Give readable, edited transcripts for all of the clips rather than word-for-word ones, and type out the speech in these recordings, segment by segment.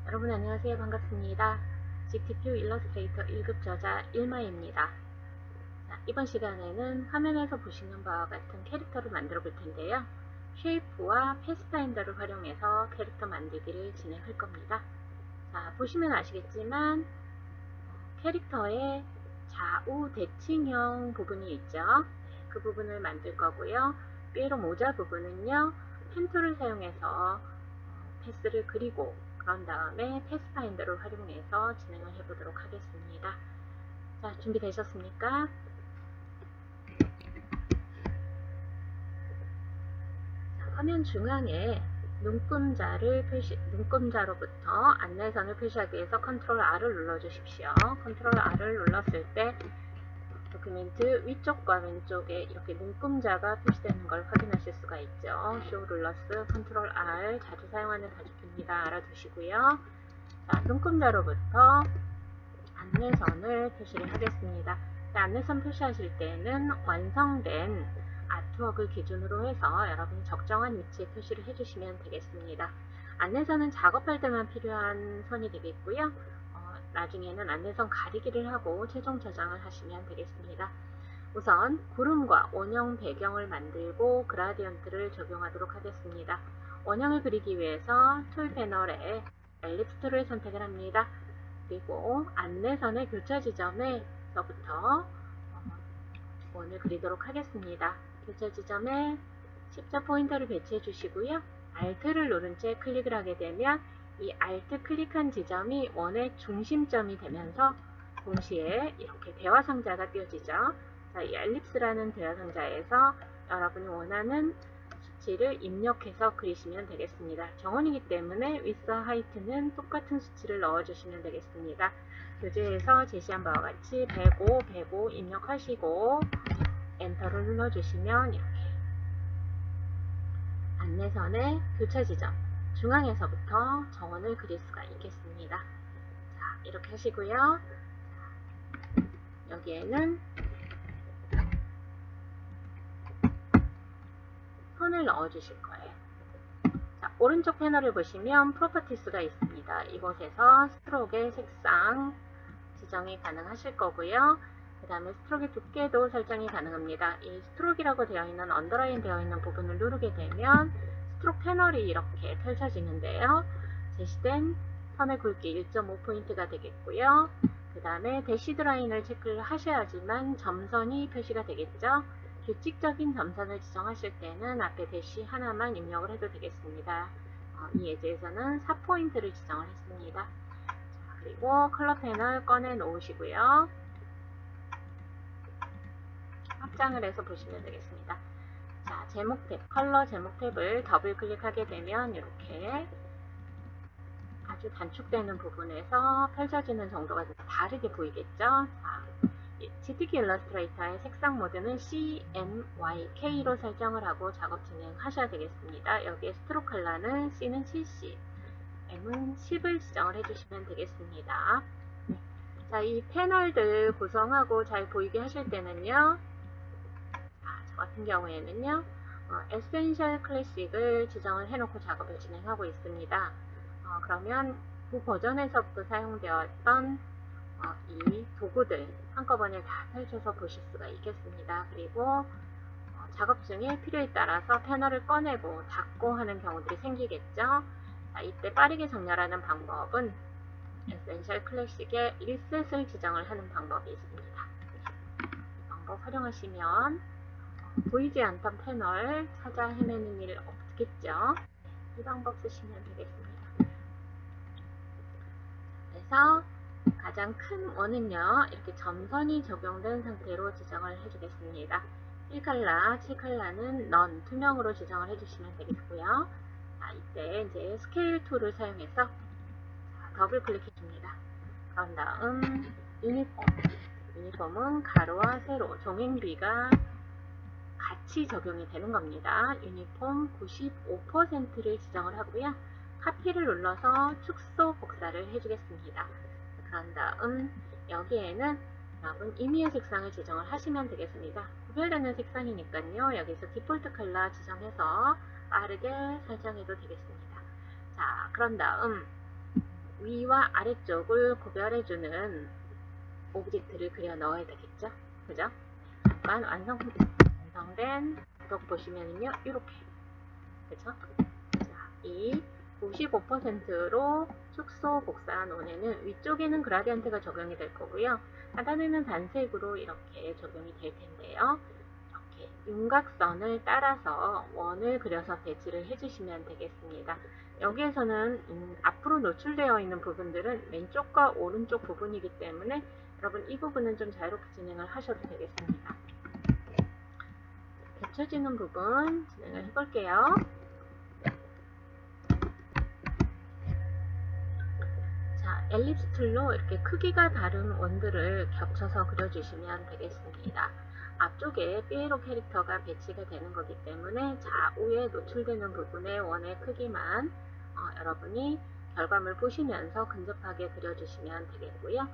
여러분 안녕하세요. 반갑습니다. GTQ 일러스트레이터 1급 저자 일마입니다. 이번 시간에는 화면에서 보시는 바와 같은 캐릭터를 만들어 볼 텐데요. 쉐이프와 패스파인더를 활용해서 캐릭터 만들기를 진행할 겁니다. 보시면 아시겠지만 캐릭터의 좌우 대칭형 부분이 있죠. 그 부분을 만들 거고요. 삐에로 모자 부분은요. 펜툴을 사용해서 패스를 그리고 그런 다음에 패스파인더를 활용해서 진행을 해보도록 하겠습니다. 자, 준비되셨습니까? 자, 화면 중앙에 눈금자로부터 안내선을 표시하기 위해서 컨트롤 R을 눌러주십시오. 컨트롤 R을 눌렀을 때 도큐멘트 위쪽과 왼쪽에 이렇게 눈금자가 표시되는 걸 확인하실 수가 있죠. Show Rulers, 컨트롤 R 자주 사용하는 단축키입니다. 알아두시고요. 자, 눈금자로부터 안내선을 표시를 하겠습니다. 안내선 표시하실 때는 완성된 아트웍을 기준으로 해서 여러분이 적정한 위치에 표시를 해주시면 되겠습니다. 안내선은 작업할 때만 필요한 선이 되겠고요. 나중에는 안내선 가리기를 하고 최종 저장을 하시면 되겠습니다. 우선 구름과 원형 배경을 만들고 그라디언트를 적용하도록 하겠습니다. 원형을 그리기 위해서 툴 패널에 엘립스 툴을 선택을 합니다. 그리고 안내선의 교차 지점에서부터 원을 그리도록 하겠습니다. 교차 지점에 십자 포인터를 배치해 주시고요. Alt를 누른 채 클릭을 하게 되면 이 Alt 클릭한 지점이 원의 중심점이 되면서 동시에 이렇게 대화 상자가 띄어지죠. 자, 이 엘립스라는 대화 상자에서 여러분이 원하는 수치를 입력해서 그리시면 되겠습니다. 정원이기 때문에 width와 height는 똑같은 수치를 넣어주시면 되겠습니다. 교재에서 제시한 바와 같이 105, 105 입력하시고 엔터를 눌러주시면 이렇게 안내선의 교차 지점 중앙에서부터 정원을 그릴 수가 있겠습니다. 자, 이렇게 하시고요. 여기에는 선을 넣어 주실 거예요. 자, 오른쪽 패널을 보시면 프로퍼티스가 있습니다. 이곳에서 스트로크의 색상 지정이 가능하실 거고요. 그 다음에 스트로크의 두께도 설정이 가능합니다. 이 스트로크라고 되어 있는 언더라인 되어 있는 부분을 누르게 되면 스트로크 패널이 이렇게 펼쳐지는데요. 제시된 선의 굵기 1.5포인트가 되겠고요. 그 다음에 대시드 라인을 체크를 하셔야지만 점선이 표시가 되겠죠. 규칙적인 점선을 지정하실 때는 앞에 대시 하나만 입력을 해도 되겠습니다. 이 예제에서는 4포인트를 지정을 했습니다. 자, 그리고 컬러 패널 꺼내 놓으시고요. 확장을 해서 보시면 되겠습니다. 자, 제목 탭, 컬러 제목 탭을 더블 클릭하게 되면 이렇게 아주 단축되는 부분에서 펼쳐지는 정도가 다르게 보이겠죠? 자, GTK 일러스트레이터의 색상 모드는 CMYK로 설정을 하고 작업 진행하셔야 되겠습니다. 여기에 스트로크 컬러는 C는 70, M은 10을 지정을 해주시면 되겠습니다. 자, 이 패널들 구성하고 잘 보이게 하실 때는요. 저 같은 경우에는요. 에센셜 클래식을 지정을 해놓고 작업을 진행하고 있습니다. 그러면 그 버전에서부터 사용되었던 이 도구들 한꺼번에 다 펼쳐서 보실 수가 있겠습니다. 그리고 작업 중에 필요에 따라서 패널을 꺼내고 닫고 하는 경우들이 생기겠죠. 자, 이때 빠르게 정렬하는 방법은 에센셜 클래식의 리셋을 지정을 하는 방법이 있습니다. 이 방법 활용하시면 보이지 않던 패널 찾아 헤매는 일 없겠죠. 이 방법 쓰시면 되겠습니다. 그래서 가장 큰 원은요, 이렇게 점선이 적용된 상태로 지정을 해주겠습니다. 1칼라, 7칼라는 넌, 투명으로 지정을 해주시면 되겠고요. 자, 이때 이제 스케일 툴을 사용해서 더블 클릭해줍니다. 그런 다음 유니폼은 가로와 세로, 종횡비가 같이 적용이 되는 겁니다. 유니폼 95%를 지정을 하고요. 카피를 눌러서 축소 복사를 해주겠습니다. 그런 다음 여기에는 여러분 임의의 색상을 지정을 하시면 되겠습니다. 구별되는 색상이니까요. 여기서 디폴트 컬러 지정해서 빠르게 설정해도 되겠습니다. 자, 그런 다음 위와 아래쪽을 구별해주는 오브젝트를 그려 넣어야 되겠죠? 그죠? 잠깐 완성된 구독 보시면은요, 이렇게. 그죠? 자, 이 95%로 축소 복사한 원에는 위쪽에는 그라디언트가 적용이 될 거고요. 하단에는 단색으로 이렇게 적용이 될 텐데요. 이렇게 윤곽선을 따라서 원을 그려서 배치를 해주시면 되겠습니다. 여기에서는 앞으로 노출되어 있는 부분들은 왼쪽과 오른쪽 부분이기 때문에 여러분 이 부분은 좀 자유롭게 진행을 하셔도 되겠습니다. 겹쳐지는 부분 진행을 해볼게요. 자, 엘립스 툴로 이렇게 크기가 다른 원들을 겹쳐서 그려주시면 되겠습니다. 앞쪽에 삐에로 캐릭터가 배치가 되는 거기 때문에 좌우에 노출되는 부분의 원의 크기만 여러분이 결과물 보시면서 근접하게 그려주시면 되겠고요.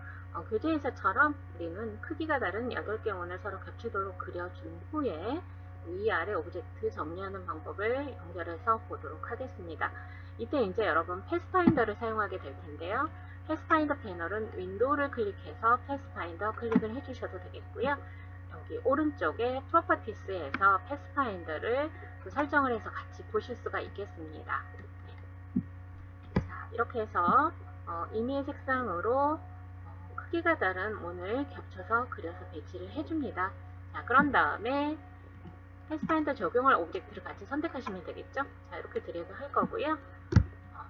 교재에서처럼 우리는 크기가 다른 8개 원을 서로 겹치도록 그려준 후에 위아래 오브젝트 정리하는 방법을 연결해서 보도록 하겠습니다. 이때 이제 여러분 패스파인더를 사용하게 될 텐데요. 패스파인더 패널은 윈도우를 클릭해서 패스파인더 클릭을 해주셔도 되겠고요. 여기 오른쪽에 프로퍼티스에서 패스파인더를 설정을 해서 같이 보실 수가 있겠습니다. 자, 이렇게 해서 임의의 색상으로 크기가 다른 원을 겹쳐서 그려서 배치를 해줍니다. 자, 그런 다음에 패스파인더 적용할 오브젝트를 같이 선택하시면 되겠죠? 자, 이렇게 드래그 할 거고요.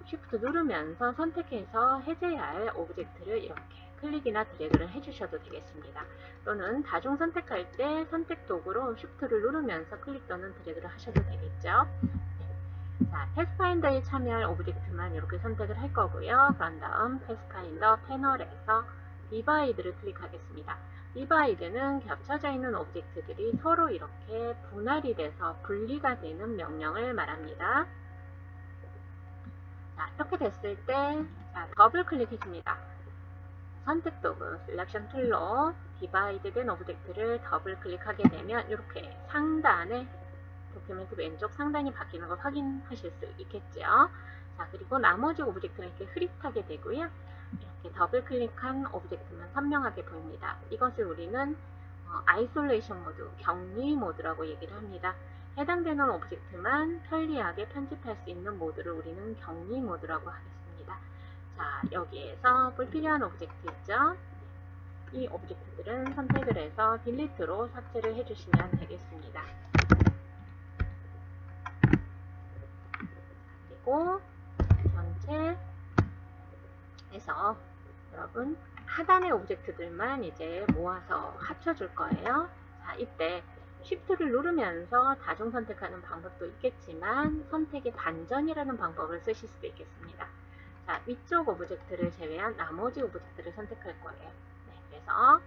Shift 누르면서 선택해서 해제해야 할 오브젝트를 이렇게 클릭이나 드래그를 해주셔도 되겠습니다. 또는 다중 선택할 때 선택 도구로 Shift를 누르면서 클릭 또는 드래그를 하셔도 되겠죠. 자, 패스파인더에 참여할 오브젝트만 이렇게 선택을 할 거고요. 그런 다음 패스파인더 패널에서 디바이드를 클릭하겠습니다. 디바이드는 겹쳐져 있는 오브젝트들이 서로 이렇게 분할이 돼서 분리가 되는 명령을 말합니다. 자, 이렇게 됐을 때 더블 클릭해줍니다. 선택 도구 셀렉션 툴로 디바이드 된 오브젝트를 더블 클릭하게 되면 이렇게 상단에 도큐멘트 왼쪽 상단이 바뀌는 걸 확인하실 수 있겠죠. 자, 그리고 나머지 오브젝트는 이렇게 흐릿하게 되고요. 이렇게 더블 클릭한 오브젝트만 선명하게 보입니다. 이것을 우리는 아이솔레이션 모드, 격리 모드라고 얘기를 합니다. 해당되는 오브젝트만 편리하게 편집할 수 있는 모드를 우리는 격리 모드라고 하겠습니다. 자, 여기에서 불필요한 오브젝트 있죠? 이 오브젝트들은 선택을 해서 딜리트로 삭제를 해주시면 되겠습니다. 그리고 전체에서 여러분 하단의 오브젝트들만 이제 모아서 합쳐줄 거예요. 자, 이때 Shift를 누르면서 다중 선택하는 방법도 있겠지만 선택의 반전이라는 방법을 쓰실 수도 있겠습니다. 자, 위쪽 오브젝트를 제외한 나머지 오브젝트를 선택할 거예요. 네, 그래서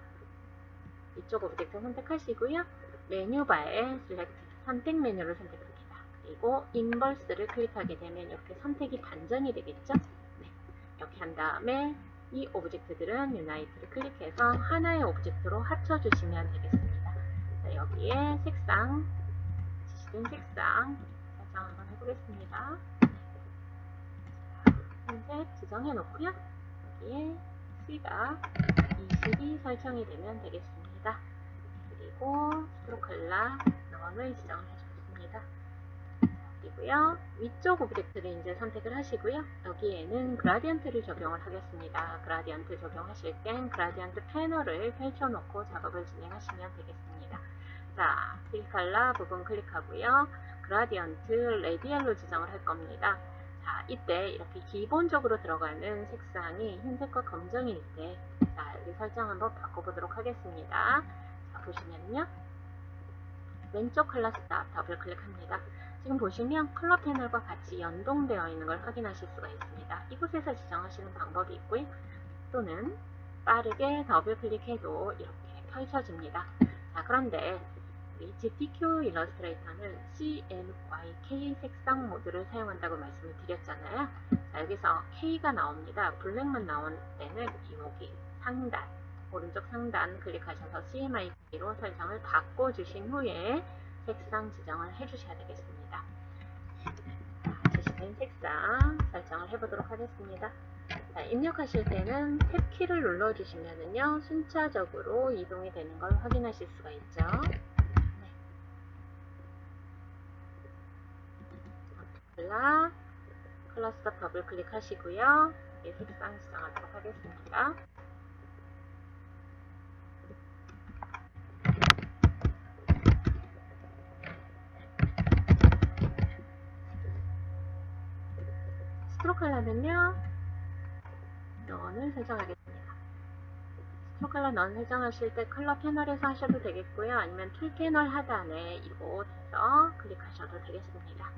위쪽 오브젝트 선택하시고요. 메뉴바에 Select 선택 메뉴를 선택합니다. 그리고 인버스를 클릭하게 되면 이렇게 선택이 반전이 되겠죠? 네, 이렇게 한 다음에 이 오브젝트들은 유나이트를 클릭해서 하나의 오브젝트로 합쳐주시면 되겠습니다. 자, 여기에 색상, 지시된 색상 설정 한번 해보겠습니다. 흰색 지정해 놓고요. 여기에 C가 20이 설정이 되면 되겠습니다. 그리고 스트로크 컬러 넌을 지정을 해주겠습니다. 그리고요, 위쪽 오브젝트를 이제 선택을 하시고요. 여기에는 그라디언트를 적용을 하겠습니다. 그라디언트 적용하실 땐 그라디언트 패널을 펼쳐놓고 작업을 진행하시면 되겠습니다. 자, 필 컬러 부분 클릭하고요. 그라디언트 레디얼로 지정을 할 겁니다. 자, 이때 이렇게 기본적으로 들어가는 색상이 흰색과 검정일 때, 자, 여기 설정 한번 바꿔보도록 하겠습니다. 자, 보시면요. 왼쪽 컬러 스탑 더블 클릭합니다. 지금 보시면 컬러 패널과 같이 연동되어 있는 걸 확인하실 수가 있습니다. 이곳에서 지정하시는 방법이 있고요. 또는 빠르게 더블 클릭해도 이렇게 펼쳐집니다. 자, 그런데 이 GTQ 일러스트레이터는 CMYK 색상 모드를 사용한다고 말씀을 드렸잖아요. 자, 여기서 K가 나옵니다. 블랙만 나온 때는 여기 상단, 오른쪽 상단 클릭하셔서 CMYK로 설정을 바꿔주신 후에 색상 지정을 해주셔야 되겠습니다. 지시된 색상 설정을 해보도록 하겠습니다. 자, 자, 입력하실 때는 탭키를 눌러주시면은요, 순차적으로 이동이 되는 걸 확인하실 수가 있죠. 네. 클러스터 더블 클릭하시고요. 여기 색상 지정하도록 하겠습니다. 스트로크 컬러는요, 넌을 설정하겠습니다. 스트로크 컬러 넌 설정하실 때 컬러 패널에서 하셔도 되겠고요. 아니면 툴 패널 하단에 이곳에서 클릭하셔도 되겠습니다.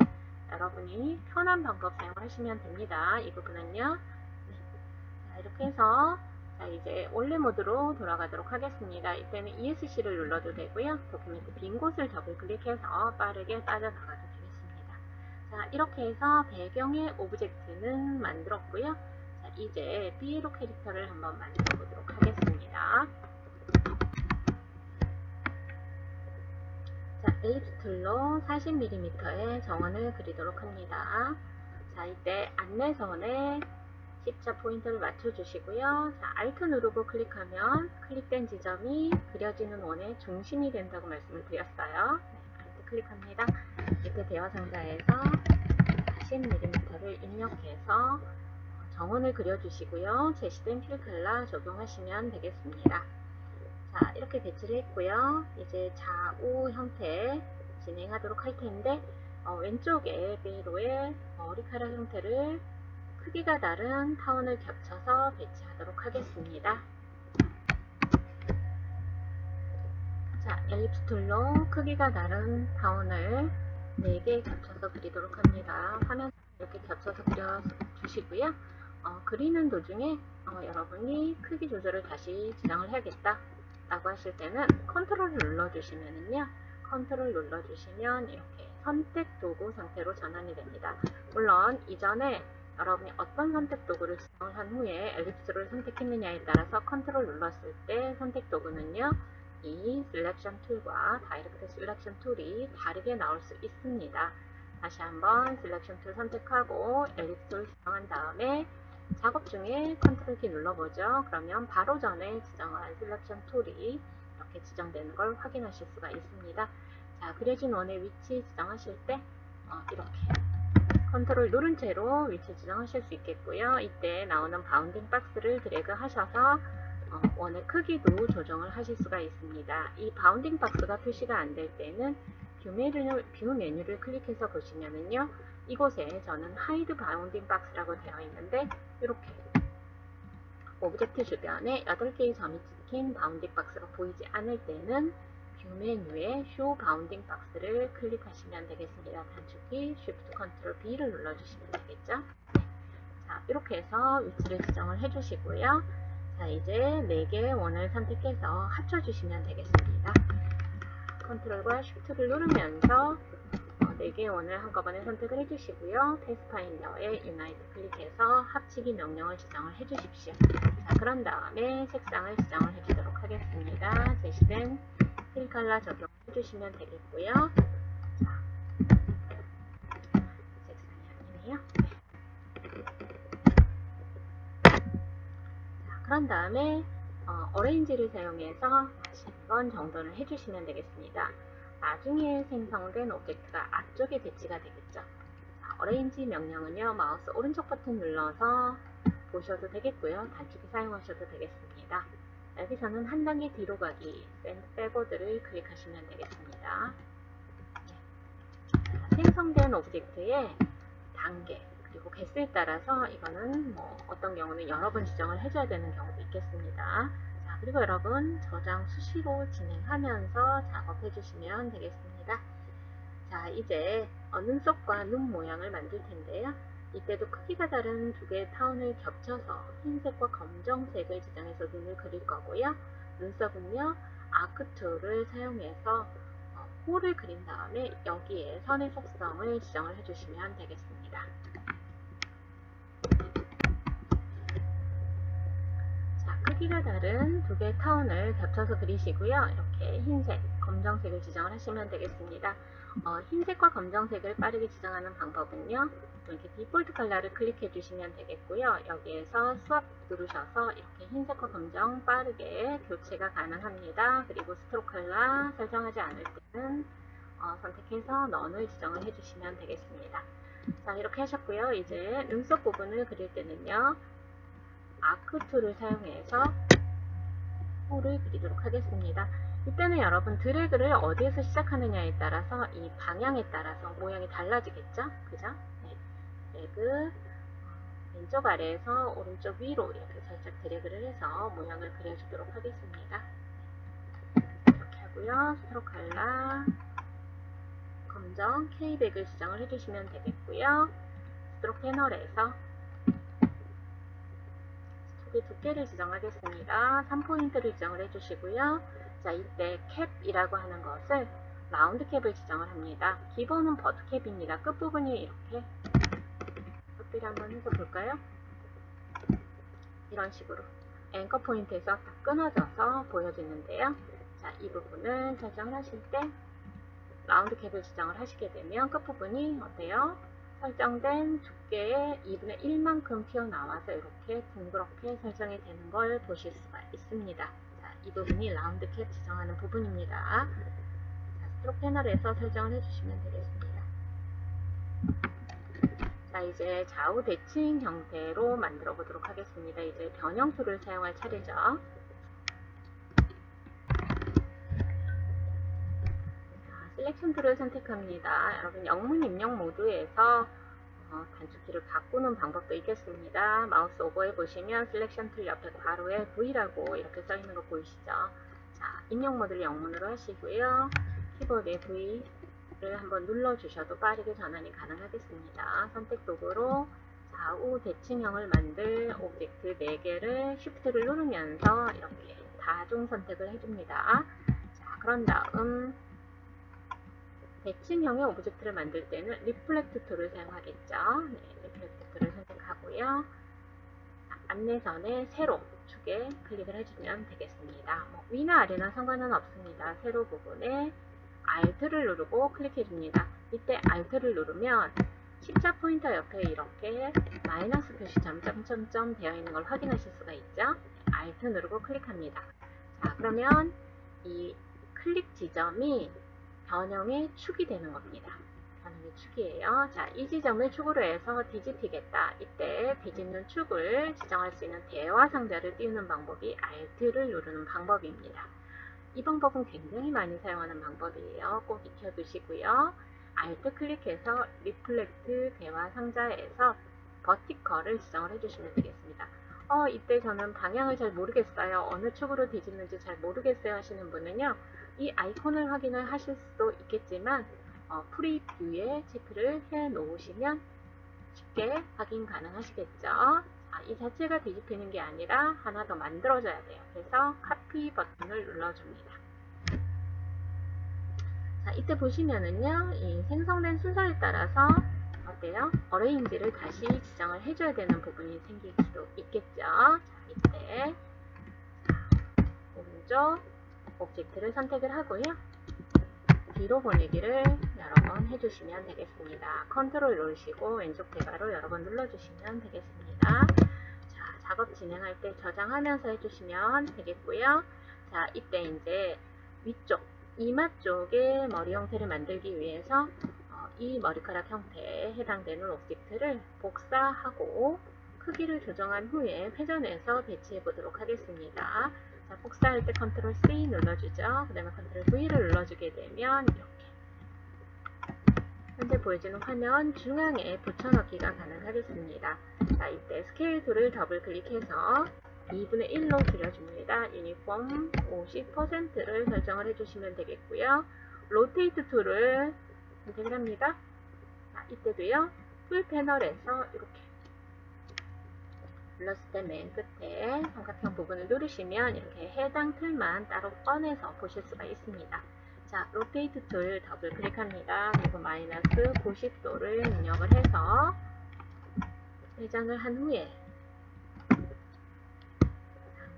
여러분이 편한 방법 사용하시면 됩니다. 이 부분은요. 네. 자, 이렇게 해서 자, 이제 원래 모드로 돌아가도록 하겠습니다. 이때는 ESC를 눌러도 되고요. 도큐멘트 빈 곳을 더블 클릭해서 빠르게 빠져나가도 되겠습니다. 자, 이렇게 해서 배경의 오브젝트는 만들었고요. 자, 이제 삐에로 캐릭터를 한번 만들어 보도록 하겠습니다. 자, 엘립스 툴로 40mm의 정원을 그리도록 합니다. 자, 이때 안내선에 십자 포인트를 맞춰주시고요. 자, Alt 누르고 클릭하면 클릭된 지점이 그려지는 원의 중심이 된다고 말씀을 드렸어요. 네, Alt 클릭합니다. 이때 대화 상자에서 40mm를 입력해서 정원을 그려주시고요. 제시된 필 컬러 적용하시면 되겠습니다. 자, 이렇게 배치를 했고요. 이제 좌우 형태 진행하도록 할 텐데 왼쪽에 베이로의 머리카락 형태를 크기가 다른 타원을 겹쳐서 배치하도록 하겠습니다. 자, 엘립스 툴로 크기가 다른 타원을 4개 겹쳐서 그리도록 합니다. 화면 이렇게 겹쳐서 그려주시고요. 그리는 도중에 여러분이 크기 조절을 다시 지정을 해야겠다 라고 하실 때는 컨트롤을 눌러주시면은요, 컨트롤 눌러주시면 이렇게 선택 도구 상태로 전환이 됩니다. 물론 이전에 여러분이 어떤 선택 도구를 지정을 한 후에 엘립스를 선택했느냐에 따라서 컨트롤 눌렀을 때 선택 도구는요, 이 셀렉션 툴과 다이렉트 셀렉션 툴이 다르게 나올 수 있습니다. 다시 한번 셀렉션 툴 선택하고 엘립스를 지정한 다음에 작업 중에 컨트롤 키 눌러보죠. 그러면 바로 전에 지정한 셀렉션 툴이 이렇게 지정되는 걸 확인하실 수가 있습니다. 자, 그려진 원의 위치 지정하실 때 이렇게 컨트롤 누른 채로 위치 지정하실 수 있겠고요. 이때 나오는 바운딩 박스를 드래그 하셔서 원의 크기도 조정을 하실 수가 있습니다. 이 바운딩 박스가 표시가 안 될 때는 뷰 메뉴를 클릭해서 보시면은요, 이곳에 저는 하이드 바운딩 박스라고 되어 있는데 이렇게 오브젝트 주변에 8개의 점이 찍힌 바운딩 박스가 보이지 않을 때는 뷰 메뉴에 쇼 바운딩 박스를 클릭하시면 되겠습니다. 단축키 Shift Ctrl B를 눌러주시면 되겠죠. 네. 자, 이렇게 해서 위치를 지정을 해주시고요. 자, 이제 4개의 원을 선택해서 합쳐주시면 되겠습니다. 컨트롤과 Shift를 누르면서 4개의 원을 한꺼번에 선택을 해주시고요. 패스파인더에 Unite 클릭해서 합치기 명령을 지정을 해주십시오. 자, 그런 다음에 색상을 지정을 해주도록 하겠습니다. 제시된 필 컬러 적용을 해주시면 되겠고요. 자, 색상이 아니네요. 네. 자, 그런 다음에 어레인지를 사용해서 다시 한번 정돈을 해주시면 되겠습니다. 나중에 생성된 오브젝트가 앞쪽에 배치가 되겠죠. 자, 어레인지 명령은요, 마우스 오른쪽 버튼 눌러서 보셔도 되겠고요. 단축키 사용하셔도 되겠습니다. 여기서는 한 단계 뒤로 가기, 샌드 백워드를 클릭하시면 되겠습니다. 자, 생성된 오브젝트의 단계, 그리고 개수에 따라서 이거는 어떤 경우는 여러 번 지정을 해줘야 되는 경우도 있겠습니다. 자, 그리고 여러분 저장 수시로 진행하면서 작업해 주시면 되겠습니다. 자, 이제 눈썹과 눈 모양을 만들 텐데요. 이때도 크기가 다른 2개의 타원을 겹쳐서 흰색과 검정색을 지정해서 눈을 그릴 거고요. 눈썹은요, 아크 툴을 사용해서 홀을 그린 다음에 여기에 선의 속성을 지정을 해주시면 되겠습니다. 자, 크기가 크기가 다른 두 개의 타운을 겹쳐서 그리시고요. 이렇게 흰색, 검정색을 지정을 하시면 되겠습니다. 흰색과 검정색을 빠르게 지정하는 방법은요. 이렇게 디폴트 컬러를 클릭해 주시면 되겠고요. 여기에서 스왑 누르셔서 이렇게 흰색과 검정 빠르게 교체가 가능합니다. 그리고 스트로크 컬러 설정하지 않을 때는 선택해서 넌을 지정을 해주시면 되겠습니다. 자, 이렇게 하셨고요. 이제 눈썹 부분을 그릴 때는요. 아크 툴을 사용해서 코를 그리도록 하겠습니다. 이때는 여러분 드래그를 어디에서 시작하느냐에 따라서 이 방향에 따라서 모양이 달라지겠죠? 그죠? 네. 드래그 왼쪽 아래에서 오른쪽 위로 이렇게 살짝 드래그를 해서 모양을 그려주도록 하겠습니다. 이렇게 하고요. 스트로크 컬러 검정 K100을 지정을 해주시면 되겠고요. 스트로크 패널에서 스트로크 두께를 지정하겠습니다. 3포인트를 지정을 해주시고요. 자, 이때 캡이라고 하는 것을 라운드 캡을 지정을 합니다. 기본은 버드 캡입니다. 끝부분이 이렇게 컷비를 한번 해서 볼까요? 이런 식으로 앵커 포인트에서 딱 끊어져서 보여지는데요. 자, 이 부분을 설정을 하실 때 라운드 캡을 지정을 하시게 되면 끝부분이 어때요? 설정된 두께의 2분의 1만큼 튀어나와서 이렇게 둥그렇게 설정이 되는 걸 보실 수가 있습니다. 자, 이 부분이 라운드 캡 지정하는 부분입니다. 자, 스트로크 패널에서 설정을 해주시면 되겠습니다. 자, 이제 좌우 대칭 형태로 만들어 보도록 하겠습니다. 이제 변형 툴을 사용할 차례죠. 셀렉션 툴을 선택합니다. 여러분 영문 입력 모드에서 단축키를 바꾸는 방법도 있겠습니다. 마우스 오버에 보시면 셀렉션 툴 옆에 괄호에 V라고 이렇게 써 있는 거 보이시죠? 자, 입력 모드를 영문으로 하시고요. 키보드에 V를 한번 눌러 주셔도 빠르게 전환이 가능하겠습니다. 선택 도구로 좌우 대칭형을 만들 오브젝트 4개를 Shift를 누르면서 이렇게 다중 선택을 해줍니다. 자, 그런 다음 대칭형의 오브젝트를 만들 때는 리플렉트 툴을 사용하겠죠. 네, 리플렉트 툴을 선택하고요. 안내선의 세로 축에 클릭을 해주면 되겠습니다. 위나 아래나 상관은 없습니다. 세로 부분에 Alt를 누르고 클릭해줍니다. 이때 Alt를 누르면 십자 포인터 옆에 이렇게 마이너스 표시 점점점점 되어 있는 걸 확인하실 수가 있죠. Alt 누르고 클릭합니다. 자, 그러면 이 클릭 지점이 변형의 축이 되는 겁니다. 변형의 축이에요. 자, 이 지점을 축으로 해서 뒤집히겠다. 이때 뒤집는 축을 지정할 수 있는 대화 상자를 띄우는 방법이 Alt를 누르는 방법입니다. 이 방법은 굉장히 많이 사용하는 방법이에요. 꼭 익혀두시고요. Alt 클릭해서 리플렉트 대화 상자에서 버티컬을 지정을 해주시면 되겠습니다. 이때 저는 방향을 잘 모르겠어요. 어느 축으로 뒤집는지 잘 모르겠어요 하시는 분은요. 이 아이콘을 확인을 하실 수도 있겠지만 프리뷰에 체크를 해 놓으시면 쉽게 확인 가능하시겠죠. 자, 이 자체가 뒤집히는 게 아니라 하나 더 만들어줘야 돼요. 그래서 카피 버튼을 눌러줍니다. 자, 이때 보시면은요, 이 생성된 순서에 따라서 어때요? 어레인지를 다시 지정을 해줘야 되는 부분이 생길 수도 있겠죠. 자, 이때 오른쪽 오브젝트를 선택을 하고요. 뒤로 보내기를 여러 번 해주시면 되겠습니다. 컨트롤 누르시고 왼쪽 대괄호 여러 번 눌러주시면 되겠습니다. 자, 작업 진행할 때 저장하면서 해주시면 되겠고요. 자, 이때 이제 위쪽 이마 쪽의 머리 형태를 만들기 위해서 이 머리카락 형태에 해당되는 오브젝트를 복사하고 크기를 조정한 후에 회전해서 배치해 보도록 하겠습니다. 자, 복사할 때 컨트롤 C 눌러주죠. 그 다음에 컨트롤 V를 눌러주게 되면 이렇게 현재 보여지는 화면 중앙에 붙여넣기가 가능하겠습니다. 자, 이때 스케일 툴을 더블 클릭해서 2분의 1로 줄여줍니다. 유니폼 50%를 설정을 해주시면 되겠고요. 로테이트 툴을 선택을 합니다. 자, 이때도요. 툴 패널에서 이렇게 눌렀을 때 맨 끝에 삼각형 부분을 누르시면 이렇게 해당 틀만 따로 꺼내서 보실 수가 있습니다. 자, 로테이트 툴 더블 클릭합니다. 그리고 마이너스 90도를 입력을 해서 회전을 한 후에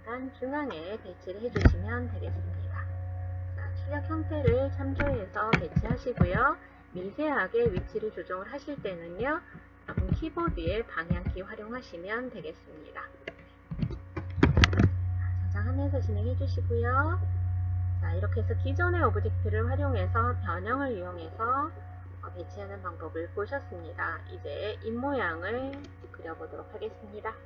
상단 중앙에 배치를 해주시면 되겠습니다. 자, 출력 형태를 참조해서 배치하시고요. 미세하게 위치를 조정을 하실 때는요, 여러분 키보드의 방향키 활용하시면 되겠습니다. 저장하면서 진행해 주시고요. 자, 이렇게 해서 기존의 오브젝트를 활용해서 변형을 이용해서 배치하는 방법을 보셨습니다. 이제 입모양을 그려보도록 하겠습니다. 자,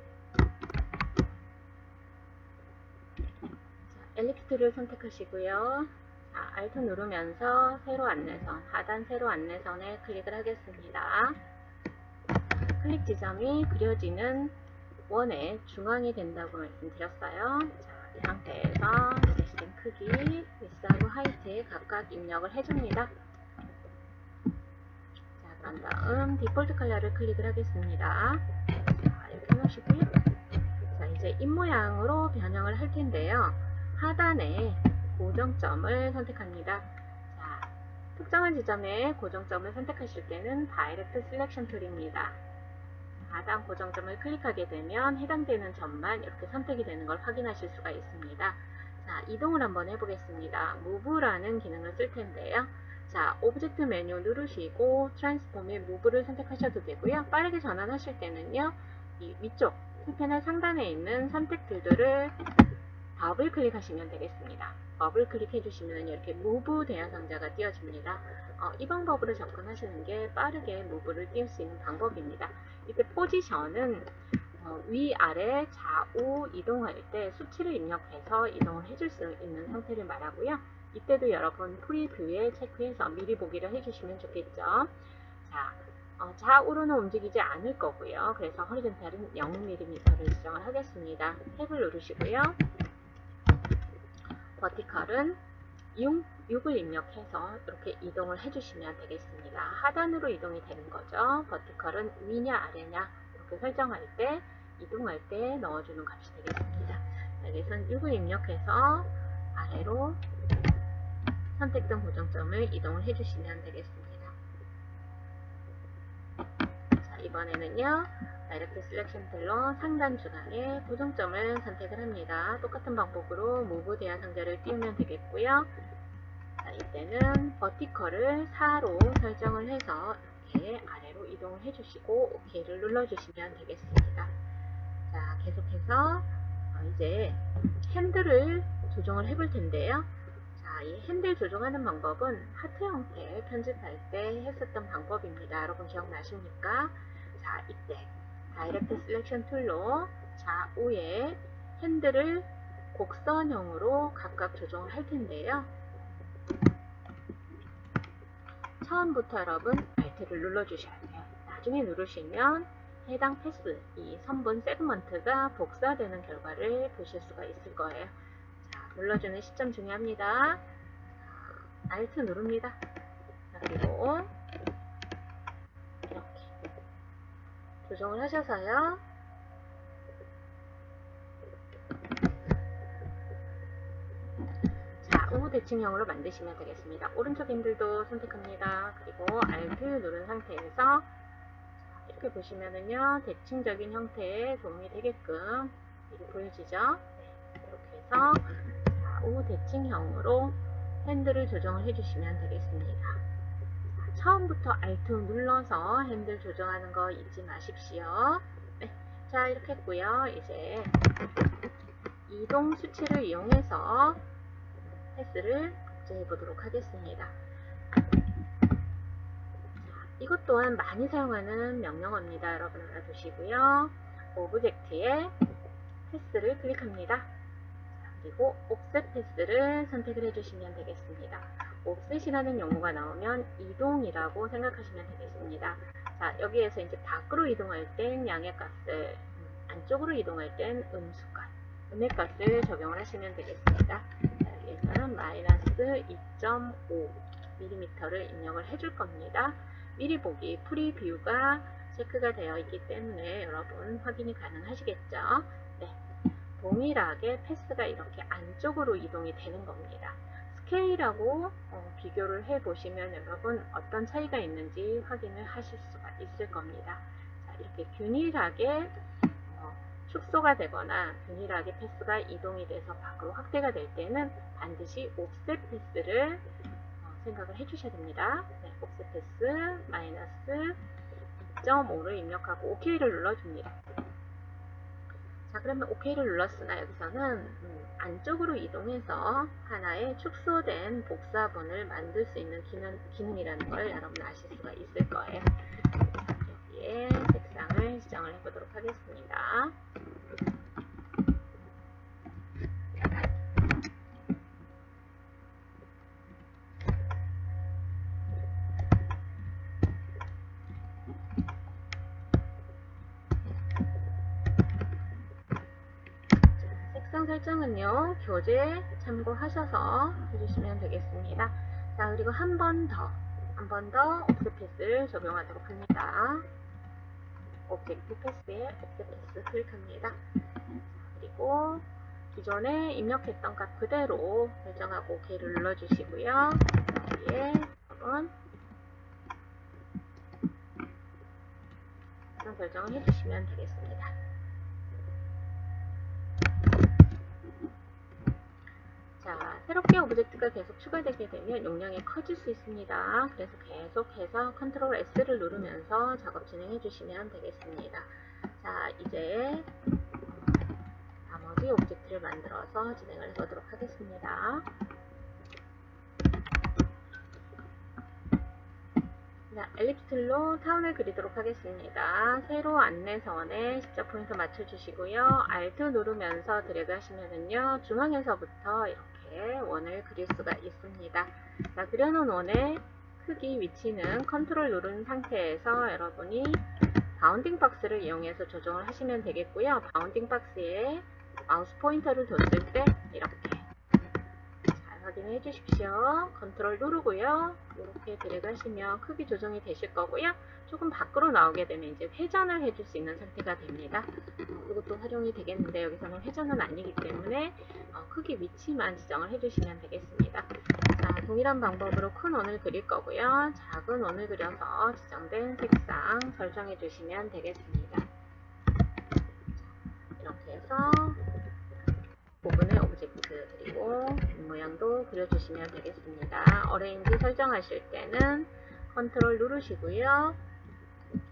엘립스를 선택하시고요. 자, Alt 누르면서 세로 안내선, 하단 세로 안내선에 클릭을 하겠습니다. 클릭 지점이 그려지는 원의 중앙이 된다고 말씀드렸어요. 자, 이 상태에서 시스템 크기, 위스하고 하이트에 각각 입력을 해줍니다. 자, 그런 다음 디폴트 컬러를 클릭을 하겠습니다. 자, 이렇게 해놓으시고요. 자, 이제 입모양으로 변형을 할 텐데요. 하단에 고정점을 선택합니다. 자, 특정한 지점에 고정점을 선택하실 때는 다이렉트 셀렉션 툴입니다. 하단 고정점을 클릭하게 되면 해당되는 점만 이렇게 선택이 되는 걸 확인하실 수가 있습니다. 자, 이동을 한번 해보겠습니다. Move라는 기능을 쓸 텐데요. 자, 오브젝트 메뉴 누르시고 트랜스폼의 Move를 선택하셔도 되고요. 빠르게 전환하실 때는요, 이 위쪽 틀패널 상단에 있는 선택들을 더블 클릭하시면 되겠습니다. 더블 클릭해 주시면 이렇게 무브 대화 상자가 띄어집니다. 이 방법으로 접근하시는 게 빠르게 무브를 띄울 수 있는 방법입니다. 이때 포지션은 위아래 좌우 이동할 때 수치를 입력해서 이동을 해줄 수 있는 상태를 말하고요. 이때도 여러분 프리뷰에 체크해서 미리 보기를 해주시면 좋겠죠. 자, 좌우로는 움직이지 않을 거고요. 그래서 허리젠탈은 0mm를 지정을 하겠습니다. 탭을 누르시고요. 버티컬은 6을 입력해서 이렇게 이동을 해주시면 되겠습니다. 하단으로 이동이 되는 거죠. 버티컬은 위냐 아래냐 이렇게 설정할 때, 이동할 때 넣어주는 값이 되겠습니다. 여기선 6을 입력해서 아래로 선택된 고정점을 이동을 해주시면 되겠습니다. 자, 이번에는요, 다이렉트 셀렉션 툴로 상단 중앙에 고정점을 선택을 합니다. 똑같은 방법으로 무브 대화 상자를 띄우면 되겠고요. 자, 이때는 버티컬을 4로 설정을 해서 이렇게 아래로 이동을 해주시고 OK를 눌러주시면 되겠습니다. 자, 계속해서 이제 핸들을 조정을 해볼 텐데요. 자, 이 핸들 조정하는 방법은 하트 형태 편집할 때 했었던 방법입니다. 여러분 기억나십니까? 자, 이때 다이렉트 셀렉션 툴로 좌우에 핸들을 곡선형으로 각각 조정을 할 텐데요. 처음부터 여러분 Alt를 눌러주셔야 돼요. 나중에 누르시면 해당 패스, 이 선분 세그먼트가 복사되는 결과를 보실 수가 있을 거예요. 자, 눌러주는 시점 중요합니다. Alt 누릅니다. 자, 그리고 이렇게 조정을 하셔서요. 좌우 대칭형으로 만드시면 되겠습니다. 오른쪽 핸들도 선택합니다. 그리고 Alt 누른 상태에서 이렇게 보시면은요, 대칭적인 형태에 도움이 되게끔 이렇게 보여지죠? 네, 이렇게 해서 좌우 대칭형으로 핸들을 조정을 해주시면 되겠습니다. 처음부터 Alt 눌러서 핸들 조정하는 거 잊지 마십시오. 네, 자, 이렇게 했고요. 이제 이동 수치를 이용해서 패스를 복제해 보도록 하겠습니다. 이것 또한 많이 사용하는 명령어입니다. 여러분 알아두시고요. 오브젝트에 패스를 클릭합니다. 그리고 옵셋 패스를 선택을 해주시면 되겠습니다. 옵셋이라는 용어가 나오면 이동이라고 생각하시면 되겠습니다. 자, 여기에서 이제 밖으로 이동할 땐 양의 값을, 안쪽으로 이동할 땐 음수값, 음의 값을 적용을 하시면 되겠습니다. 자, 여기에서는 마이너스 2.5mm를 입력을 해줄 겁니다. 미리 보기 프리뷰가 체크가 되어 있기 때문에 여러분 확인이 가능하시겠죠? 네, 동일하게 패스가 이렇게 안쪽으로 이동이 되는 겁니다. 스케일하고 비교를 해보시면 여러분 어떤 차이가 있는지 확인을 하실 수가 있을 겁니다. 자, 이렇게 균일하게 축소가 되거나 균일하게 패스가 이동이 돼서 밖으로 확대가 될 때는 반드시 옵셋 패스를 생각을 해주셔야 됩니다. 네, 옵셋 패스 마이너스 2.5를 입력하고 OK를 눌러줍니다. 자, 그러면 OK를 눌렀으나 여기서는 안쪽으로 이동해서 하나의 축소된 복사본을 만들 수 있는 기능이라는 걸 여러분 아실 수가 있을 거예요. 자, 여기에 색상을 지정을 해보도록 하겠습니다. 색상 설정은요, 교재 참고하셔서 해주시면 되겠습니다. 자, 그리고 한 번 더 옵셋 패스를 적용하도록 합니다. 오브젝트 패스에 옵셋 패스 클릭합니다. 그리고 기존에 입력했던 값 그대로 설정하고 OK를 눌러주시고요. 여기에 여러분 색상 설정을 해주시면 되겠습니다. 자, 새롭게 오브젝트가 계속 추가되게 되면 용량이 커질 수 있습니다. 그래서 계속해서 컨트롤 S를 누르면서 작업 진행해 주시면 되겠습니다. 자, 이제 나머지 오브젝트를 만들어서 진행을 해보도록 하겠습니다. 자, 엘립스 툴로 타운을 그리도록 하겠습니다. 세로 안내선에 십자 포인트 맞춰주시고요. Alt 누르면서 드래그 하시면은요, 중앙에서부터 이렇게 원을 그릴 수가 있습니다. 자, 그려놓은 원의 크기, 위치는 컨트롤 누른 상태에서 여러분이 바운딩 박스를 이용해서 조정을 하시면 되겠고요. 바운딩 박스에 마우스 포인터를 뒀을 때 이렇게 확인해 주십시오. 컨트롤 누르고요. 이렇게 드래그 하시면 크기 조정이 되실 거고요. 조금 밖으로 나오게 되면 이제 회전을 해줄 수 있는 상태가 됩니다. 이것도 활용이 되겠는데 여기서는 회전은 아니기 때문에 크기 위치만 지정을 해주시면 되겠습니다. 자, 동일한 방법으로 큰 원을 그릴 거고요. 작은 원을 그려서 지정된 색상 설정해 주시면 되겠습니다. 이렇게 해서 부분의 오브젝트 그리고 모양도 그려주시면 되겠습니다. 어레인지 설정하실 때는 컨트롤 누르시고요.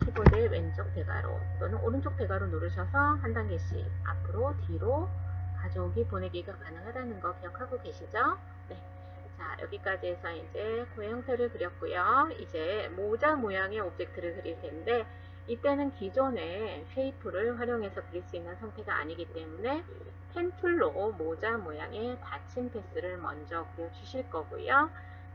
키보드 왼쪽 대괄호 또는 오른쪽 대괄호 누르셔서 한 단계씩 앞으로 뒤로 가져오기 보내기가 가능하다는 거 기억하고 계시죠? 네. 자, 여기까지 해서 이제 고의 형태를 그렸고요. 이제 모자 모양의 오브젝트를 그릴 텐데 이때는 기존의 쉐이프를 활용해서 그릴 수 있는 상태가 아니기 때문에 펜 툴로 모자 모양의 받침 패스를 먼저 그려주실 거고요.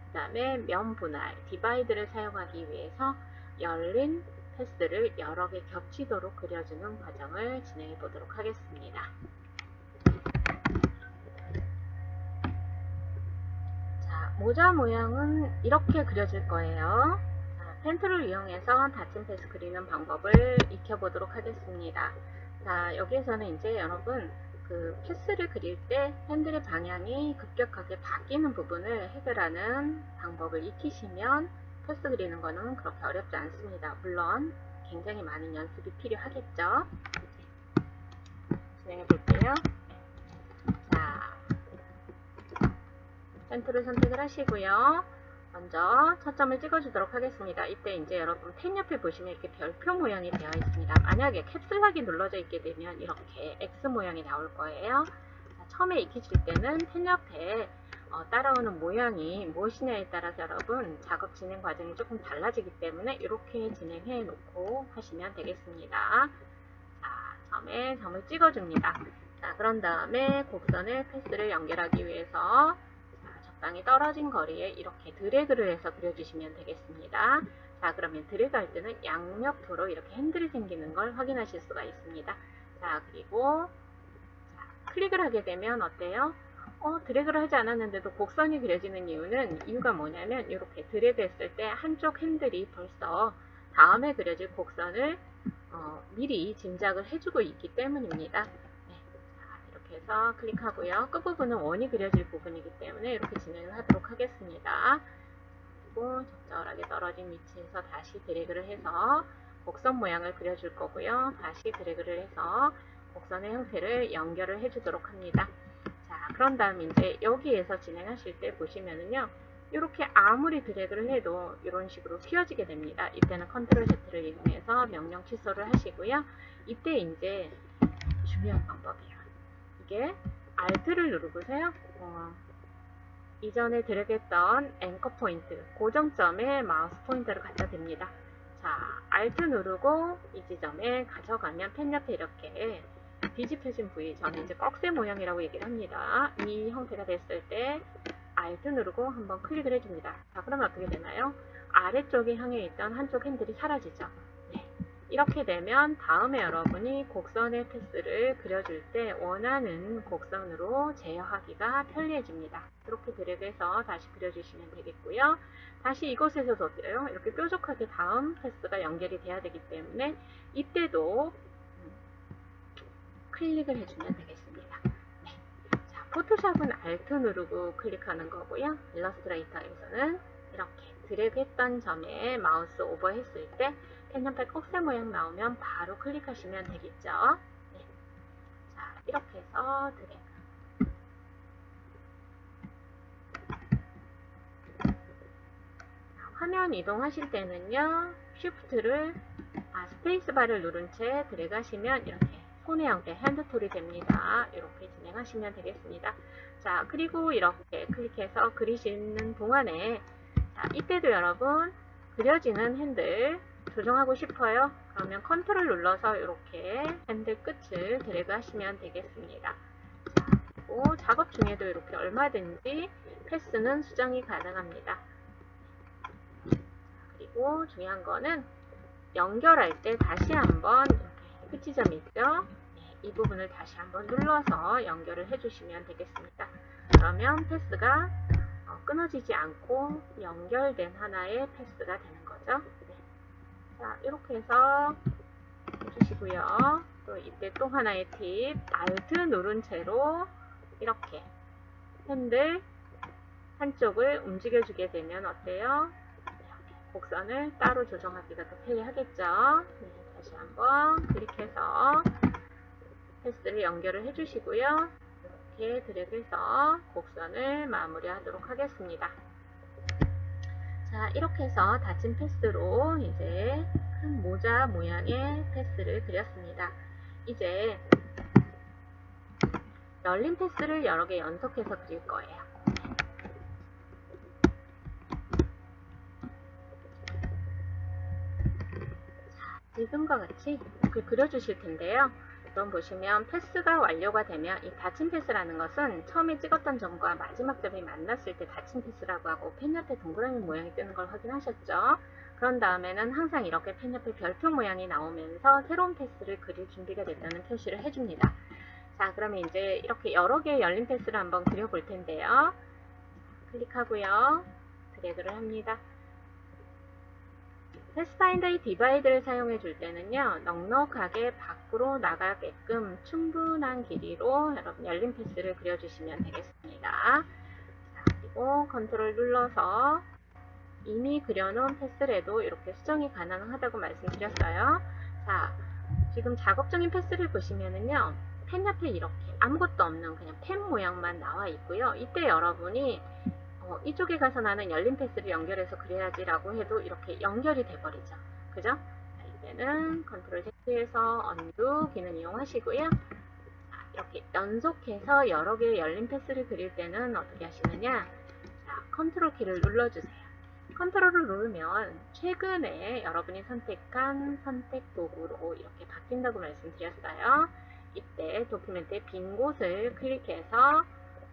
그 다음에 면 분할, 디바이드를 사용하기 위해서 열린 패스를 여러 개 겹치도록 그려주는 과정을 진행해 보도록 하겠습니다. 자, 모자 모양은 이렇게 그려질 거예요. 펜 툴을 이용해서 닫힌 패스 그리는 방법을 익혀보도록 하겠습니다. 자, 여기에서는 이제 여러분 그 패스를 그릴 때 핸들의 방향이 급격하게 바뀌는 부분을 해결하는 방법을 익히시면 패스 그리는 거는 그렇게 어렵지 않습니다. 물론 굉장히 많은 연습이 필요하겠죠. 진행해 볼게요. 자, 펜 툴을 선택을 하시고요. 먼저 초점을 찍어주도록 하겠습니다. 이때 이제 여러분 펜 옆에 보시면 이렇게 별표 모양이 되어 있습니다. 만약에 캡슐락이 눌러져 있게 되면 이렇게 X 모양이 나올 거예요. 자, 처음에 익히실 때는 펜 옆에 따라오는 모양이 무엇이냐에 따라서 여러분 작업 진행 과정이 조금 달라지기 때문에 이렇게 진행해 놓고 하시면 되겠습니다. 자, 처음에 점을 찍어줍니다. 자, 그런 다음에 곡선을 패스를 연결하기 위해서 적당히 떨어진 거리에 이렇게 드래그를 해서 그려주시면 되겠습니다. 자, 그러면 드래그 할 때는 양옆으로 이렇게 핸들이 생기는 걸 확인하실 수가 있습니다. 자, 그리고 클릭을 하게 되면 어때요? 드래그를 하지 않았는데도 곡선이 그려지는 이유가 뭐냐면 이렇게 드래그 했을 때 한쪽 핸들이 벌써 다음에 그려질 곡선을 미리 짐작을 해주고 있기 때문입니다. 해서 클릭하고요. 끝부분은 원이 그려질 부분이기 때문에 이렇게 진행을 하도록 하겠습니다. 그리고 적절하게 떨어진 위치에서 다시 드래그를 해서 곡선 모양을 그려줄 거고요. 다시 드래그를 해서 곡선의 형태를 연결을 해주도록 합니다. 자, 그런 다음 이제 여기에서 진행하실 때 보시면은요, 이렇게 아무리 드래그를 해도 이런 식으로 휘어지게 됩니다. 이때는 컨트롤 Z를 이용해서 명령 취소를 하시고요. 이때 이제 중요한 방법이에요. 이게 Alt를 누르고서요. 이전에 드래그했던 앵커 포인트, 고정점에 마우스 포인터를 갖다 댑니다. 자, Alt 누르고 이 지점에 가져가면 펜 옆에 이렇게 뒤집혀진 부위, 저는 이제 꺽쇠 모양이라고 얘기를 합니다. 이 형태가 됐을 때 Alt 누르고 한번 클릭을 해줍니다. 자, 그러면 어떻게 되나요? 아래쪽에 향해 있던 한쪽 핸들이 사라지죠. 네. 이렇게 되면 다음에 여러분이 곡선의 패스를 그려줄 때 원하는 곡선으로 제어하기가 편리해집니다. 이렇게 드래그해서 다시 그려주시면 되겠고요. 다시 이곳에서도 어때요? 이렇게 뾰족하게 다음 패스가 연결이 돼야 되기 때문에 이때도 클릭을 해주면 되겠습니다. 네. 자, 포토샵은 Alt 누르고 클릭하는 거고요. 일러스트레이터에서는 이렇게 드래그 했던 점에 마우스 오버 했을 때 펜 옆에 꺽쇠 모양 나오면 바로 클릭하시면 되겠죠. 네. 자, 이렇게 해서 드래그. 화면 이동하실 때는요, Shift를 스페이스바를 누른 채 드래그 하시면 이렇게 손의 형태, 핸드툴이 됩니다. 이렇게 진행하시면 되겠습니다. 자, 그리고 이렇게 클릭해서 그리시는 동안에, 자, 이때도 여러분 그려지는 핸들 조정하고 싶어요. 그러면 컨트롤 눌러서 이렇게 핸들 끝을 드래그 하시면 되겠습니다. 자, 그리고 작업 중에도 이렇게 얼마든지 패스는 수정이 가능합니다. 그리고 중요한 거는 연결할 때 다시 한번 이렇게 끝지점이 있죠. 네, 이 부분을 다시 한번 눌러서 연결을 해주시면 되겠습니다. 그러면 패스가 끊어지지 않고 연결된 하나의 패스가 되는 거죠. 네. 자, 이렇게 해서 해주시고요. 또 이때 또 하나의 팁, Alt 누른 채로 이렇게 핸들 한쪽을 움직여주게 되면 어때요? 곡선을 따로 조정하기가 더 편리하겠죠. 네, 다시 한번 클릭해서 패스를 연결을 해주시고요. 이렇게 드래그해서 곡선을 마무리하도록 하겠습니다. 자, 이렇게 해서 닫힌 패스로 이제 큰 모자 모양의 패스를 그렸습니다. 이제 열린 패스를 여러 개 연속해서 그릴 거예요. 지금과 같이 이렇게 그려주실 텐데요. 그럼 보시면 패스가 완료가 되면 이 닫힌 패스라는 것은 처음에 찍었던 점과 마지막 점이 만났을 때 닫힌 패스라고 하고 펜 옆에 동그라미 모양이 뜨는 걸 확인하셨죠? 그런 다음에는 항상 이렇게 펜 옆에 별표 모양이 나오면서 새로운 패스를 그릴 준비가 됐다는 표시를 해줍니다. 자, 그러면 이제 이렇게 여러 개의 열린 패스를 한번 그려볼 텐데요. 클릭하고요. 드래그를 합니다. 패스파인더의 디바이드를 사용해 줄 때는요, 넉넉하게 밖으로 나가게끔 충분한 길이로 여러분 열린 패스를 그려주시면 되겠습니다. 자, 그리고 컨트롤 눌러서 이미 그려놓은 패스라도 이렇게 수정이 가능하다고 말씀드렸어요. 자, 지금 작업 중인 패스를 보시면은요, 펜 옆에 이렇게 아무것도 없는 그냥 펜 모양만 나와 있고요. 이때 여러분이 이쪽에 가서 나는 열린 패스를 연결해서 그려야지 라고 해도 이렇게 연결이 돼버리죠. 그죠? 자, 이때는 컨트롤 Z에서 언두 기능 이용하시고요. 자, 이렇게 연속해서 여러 개의 열린 패스를 그릴 때는 어떻게 하시느냐? 자, 컨트롤 키를 눌러주세요. 컨트롤을 누르면 최근에 여러분이 선택한 선택 도구로 이렇게 바뀐다고 말씀드렸어요. 이때 도큐멘트의 빈 곳을 클릭해서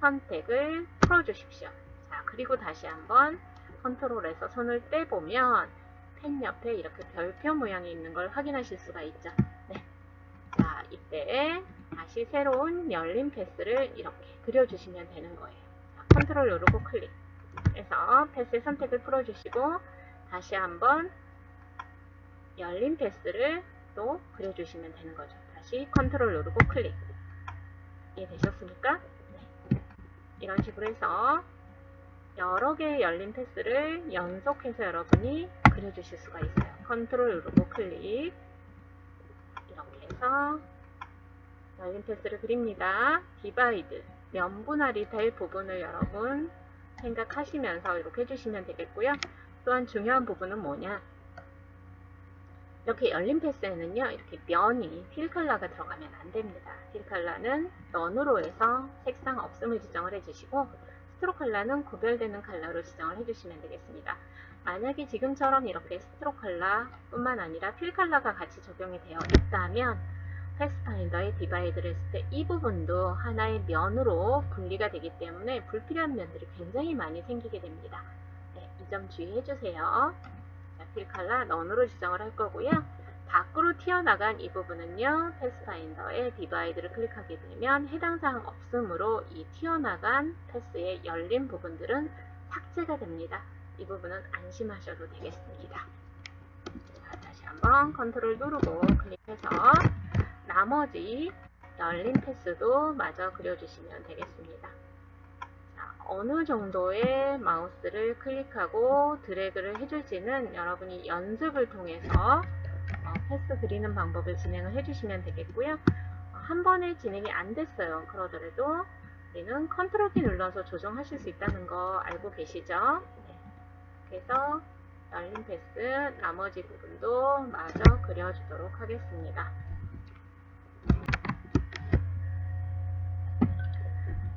선택을 풀어주십시오. 자, 그리고 다시 한번 컨트롤에서 손을 떼보면 펜 옆에 이렇게 별표 모양이 있는 걸 확인하실 수가 있죠. 네. 자, 이때 다시 새로운 열린 패스를 이렇게 그려주시면 되는 거예요. 자, 컨트롤 누르고 클릭 해서 패스의 선택을 풀어주시고 다시 한번 열린 패스를 또 그려주시면 되는 거죠. 다시 컨트롤 누르고 클릭. 이해되셨습니까? 네. 이런 식으로 해서 여러 개의 열린 패스를 연속해서 여러분이 그려주실 수가 있어요. 컨트롤 누르고 클릭. 이렇게 해서 열린 패스를 그립니다. 디바이드, 면분할이 될 부분을 여러분 생각하시면서 이렇게 해주시면 되겠고요. 또한 중요한 부분은 뭐냐, 이렇게 열린 패스에는요, 이렇게 면이 필 컬러가 들어가면 안 됩니다. 필 컬러는 넌으로 해서 색상 없음을 지정을 해주시고, 스트로크 컬러는 구별되는 컬러로 지정을 해주시면 되겠습니다. 만약에 지금처럼 이렇게 스트로크 컬러 뿐만 아니라 필 컬러가 같이 적용이 되어 있다면 패스파인더에 디바이드를 했을 때 이 부분도 하나의 면으로 분리가 되기 때문에 불필요한 면들이 굉장히 많이 생기게 됩니다. 네, 이 점 주의해 주세요. 필 컬러 넌으로 지정을 할 거고요. 밖으로 튀어나간 이 부분은요, 패스파인더에 디바이드를 클릭하게 되면 해당 사항 없음으로 이 튀어나간 패스의 열린 부분들은 삭제가 됩니다. 이 부분은 안심하셔도 되겠습니다. 자, 다시 한번 컨트롤 누르고 클릭해서 나머지 열린 패스도 마저 그려주시면 되겠습니다. 자, 어느 정도의 마우스를 클릭하고 드래그를 해줄지는 여러분이 연습을 통해서 패스 그리는 방법을 진행을 해주시면 되겠고요. 한 번에 진행이 안 됐어요. 그러더라도 우리는 컨트롤 키 눌러서 조정하실 수 있다는 거 알고 계시죠? 네. 그래서 열린 패스 나머지 부분도 마저 그려주도록 하겠습니다.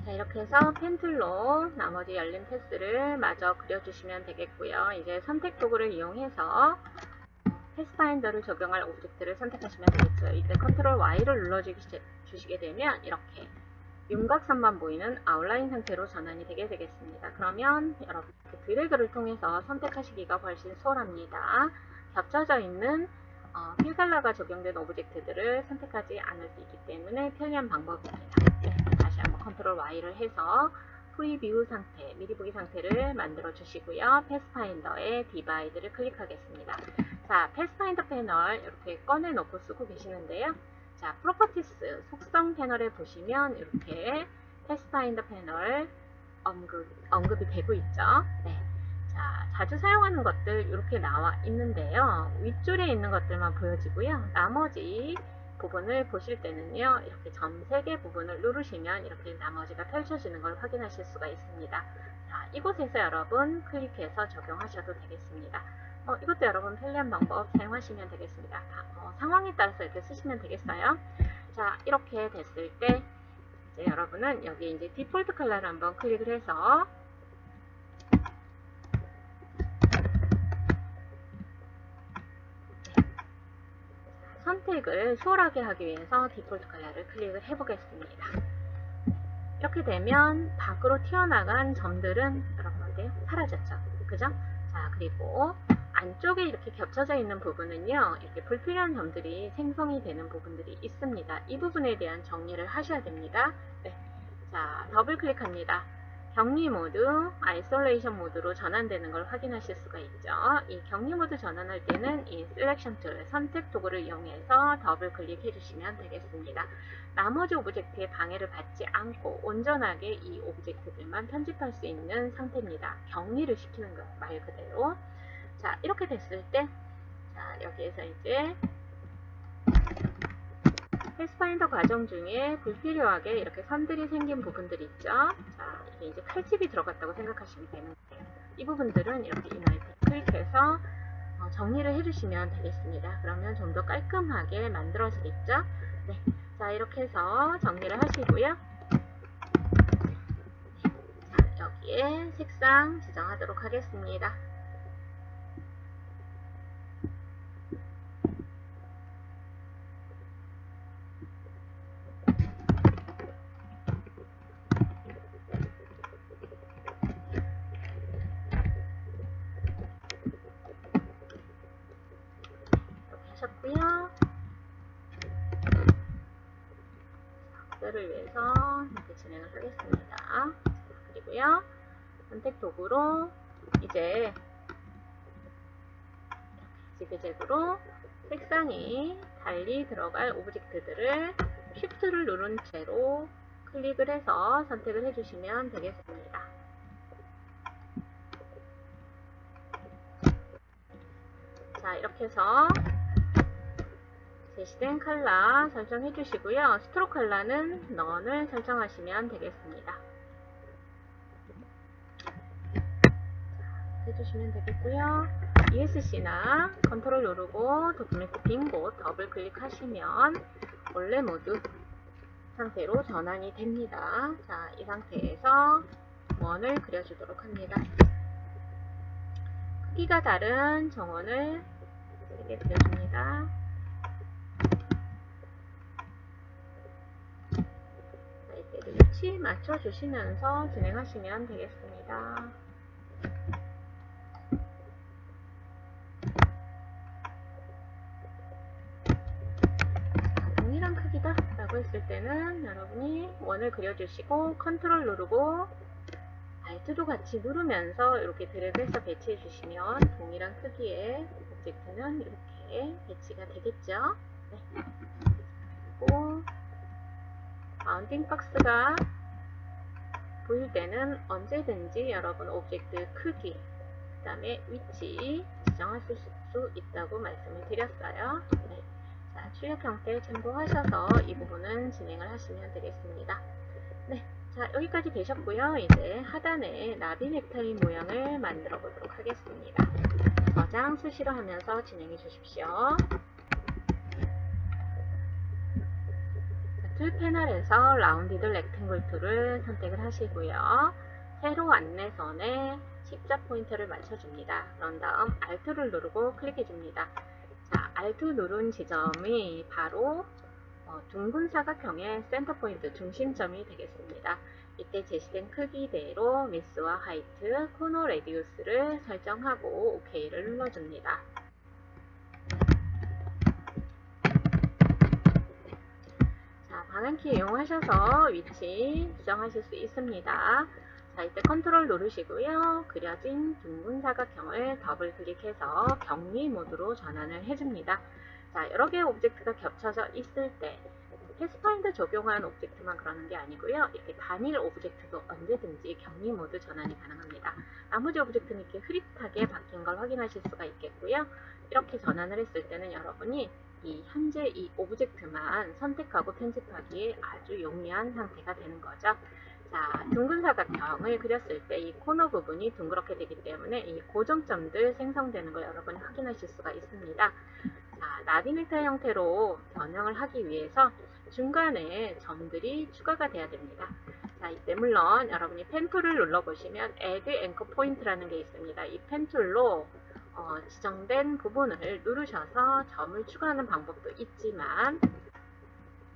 자, 이렇게 해서 펜툴로 나머지 열린 패스를 마저 그려주시면 되겠고요. 이제 선택 도구를 이용해서 패스파인더를 적용할 오브젝트를 선택하시면 되겠죠. 이때 컨트롤 Y를 눌러주시게 되면 이렇게 윤곽선만 보이는 아웃라인 상태로 전환이 되게 되겠습니다. 그러면 여러분 드래그를 통해서 선택하시기가 훨씬 수월합니다. 겹쳐져 있는 필 컬러가 적용된 오브젝트들을 선택하지 않을 수 있기 때문에 편리한 방법입니다. 네, 다시 한번 컨트롤 Y를 해서 프리뷰 상태, 미리 보기 상태를 만들어 주시고요. 패스파인더에 디바이드를 클릭하겠습니다. 자, 패스파인더 패널 이렇게 꺼내놓고 쓰고 계시는데요. 자, 프로퍼티스 속성 패널에 보시면 이렇게 패스파인더 패널 언급이 되고 있죠. 네. 자, 자주 사용하는 것들 이렇게 나와 있는데요. 윗줄에 있는 것들만 보여지고요. 나머지 부분을 보실 때는요, 이렇게 점 3개 부분을 누르시면 이렇게 나머지가 펼쳐지는 걸 확인하실 수가 있습니다. 자, 이곳에서 여러분 클릭해서 적용하셔도 되겠습니다. 이것도 여러분 편리한 방법 사용하시면 되겠습니다. 상황에 따라서 이렇게 쓰시면 되겠어요. 자, 이렇게 됐을 때 이제 여러분은 여기 이제 디폴트 컬러를 한번 클릭을 해서 선택을 수월하게 하기 위해서 디폴트 컬러를 클릭을 해보겠습니다. 이렇게 되면 밖으로 튀어나간 점들은 여러분 어때요? 사라졌죠? 그죠? 자, 그리고 안쪽에 이렇게 겹쳐져 있는 부분은요, 이렇게 불필요한 점들이 생성이 되는 부분들이 있습니다. 이 부분에 대한 정리를 하셔야 됩니다. 네. 자, 더블 클릭합니다. 격리 모드, 아이솔레이션 모드로 전환되는 걸 확인하실 수가 있죠. 이 격리 모드 전환할 때는 이 셀렉션 툴, 선택 도구를 이용해서 더블 클릭해 주시면 되겠습니다. 나머지 오브젝트에 방해를 받지 않고 온전하게 이 오브젝트들만 편집할 수 있는 상태입니다. 격리를 시키는 것 말 그대로. 자, 이렇게 됐을 때, 자, 여기에서 이제 패스파인더 과정 중에 불필요하게 이렇게 선들이 생긴 부분들이 있죠. 자, 이게 이제 칼집이 들어갔다고 생각하시면 되는데요. 이 부분들은 이렇게 이너에 클릭해서 정리를 해주시면 되겠습니다. 그러면 좀 더 깔끔하게 만들어지겠죠. 네, 자, 이렇게 해서 정리를 하시고요. 자, 여기에 색상 지정하도록 하겠습니다. 하셨고요. 그대를 위해서 이렇게 진행을 하겠습니다. 그리고요, 선택 도구로 이제 지그재그로 색상이 달리 들어갈 오브젝트들을 Shift를 누른 채로 클릭을 해서 선택을 해주시면 되겠습니다. 자, 이렇게 해서 제시된 컬러 설정해 주시고요. 스트로크 컬러는 넌을 설정하시면 되겠습니다. 해주시면 되겠고요. ESC나 컨트롤 누르고 도큐멘트 빈 곳 더블 클릭하시면 원래 모드 상태로 전환이 됩니다. 자, 이 상태에서 원을 그려주도록 합니다. 크기가 다른 정원을 3개 그려줍니다. 자, 이때 위치 맞춰주시면서 진행하시면 되겠습니다. 동일한 크기다 라고 했을 때는 여러분이 원을 그려주시고 컨트롤 누르고 Alt도 같이 누르면서 이렇게 드래그해서 배치해 주시면 동일한 크기의 오브젝트는 이렇게 배치가 되겠죠. 네. 그리고 바운딩 박스가 보일 때는 언제든지 여러분 오브젝트 크기, 그 다음에 위치 지정하실 수 있다고 말씀을 드렸어요. 네. 자, 출력 형태 참고하셔서 이 부분은 진행을 하시면 되겠습니다. 네. 자, 여기까지 되셨고요. 이제 하단에 나비 넥타이 모양을 만들어 보도록 하겠습니다. 저장 수시로 하면서 진행해 주십시오. 툴 패널에서 라운디드 렉탱글 툴을 선택을 하시고요. 세로 안내선에 십자 포인터를 맞춰줍니다. 그런 다음 Alt를 누르고 클릭해 줍니다. 자, Alt 누른 지점이 바로 둥근 사각형의 센터 포인트 중심점이 되겠습니다. 이때 제시된 크기대로 위스와 하이트, 코너 레디우스를 설정하고 OK를 눌러줍니다. 자, 방향키 이용하셔서 위치 수정하실 수 있습니다. 자, 이때 컨트롤 누르시고요. 그려진 둥근 사각형을 더블 클릭해서 격리 모드로 전환을 해줍니다. 자, 여러 개의 오브젝트가 겹쳐져 있을 때 패스파인더 적용한 오브젝트만 그러는 게 아니고요. 이렇게 단일 오브젝트도 언제든지 격리 모드 전환이 가능합니다. 나머지 오브젝트는 이렇게 흐릿하게 바뀐 걸 확인하실 수가 있겠고요. 이렇게 전환을 했을 때는 여러분이 현재 이 오브젝트만 선택하고 편집하기에 아주 용이한 상태가 되는 거죠. 자, 둥근 사각형을 그렸을 때 이 코너 부분이 둥그렇게 되기 때문에 이 고정점들 생성되는 걸 여러분이 확인하실 수가 있습니다. 자, 나비 넥타이 형태로 변형을 하기 위해서 중간에 점들이 추가가 돼야 됩니다. 자, 이때 물론 여러분이 펜툴을 눌러보시면 Add Anchor Point라는 게 있습니다. 이 펜툴로 지정된 부분을 누르셔서 점을 추가하는 방법도 있지만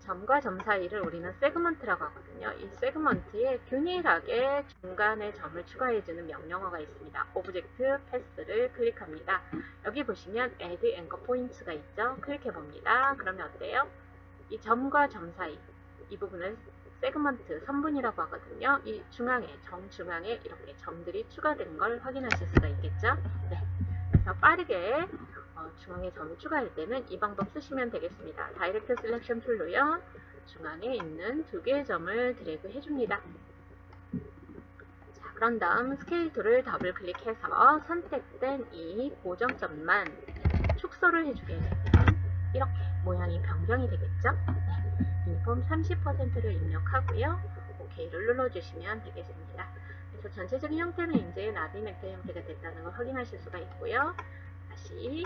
점과 점 사이를 우리는 세그먼트라고 하거든요. 이 세그먼트에 균일하게 중간에 점을 추가해주는 명령어가 있습니다. 오브젝트 패스를 클릭합니다. 여기 보시면 Add Anchor Points가 있죠. 클릭해봅니다. 그러면 어때요? 이 점과 점 사이, 이 부분을 세그먼트, 선분이라고 하거든요. 이 중앙에, 정중앙에 이렇게 점들이 추가된 걸 확인하실 수가 있겠죠. 네. 그래서 빠르게 중앙에 점을 추가할 때는 이 방법 쓰시면 되겠습니다. 다이렉트 셀렉션 툴로요. 중앙에 있는 두 개의 점을 드래그 해줍니다. 자, 그런 다음 스케일 툴을 더블 클릭해서 선택된 이 고정점만 축소를 해주게 되면 이렇게 모양이 변경이 되겠죠. 네. 인폼 30%를 입력하고요. OK를 눌러주시면 되겠습니다. 그래서 전체적인 형태는 이제 나비 넥타이 형태가 됐다는 걸 확인하실 수가 있고요. 다시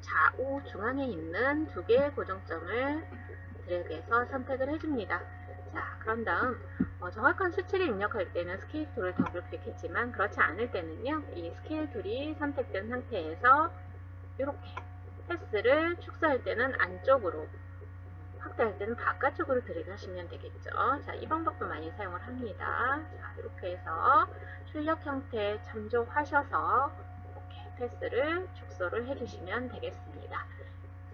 좌우 중앙에 있는 두 개의 고정점을 드래그해서 선택을 해줍니다. 자, 그런 다음 정확한 수치를 입력할 때는 스케일 툴을 더블 클릭했지만 그렇지 않을 때는요. 이 스케일 툴이 선택된 상태에서 이렇게 패스를 축소할 때는 안쪽으로, 확대할 때는 바깥쪽으로 드래그 하시면 되겠죠. 자, 이 방법도 많이 사용을 합니다. 자, 이렇게 해서 출력 형태 참조하셔서 이렇게 패스를 축소를 해주시면 되겠습니다.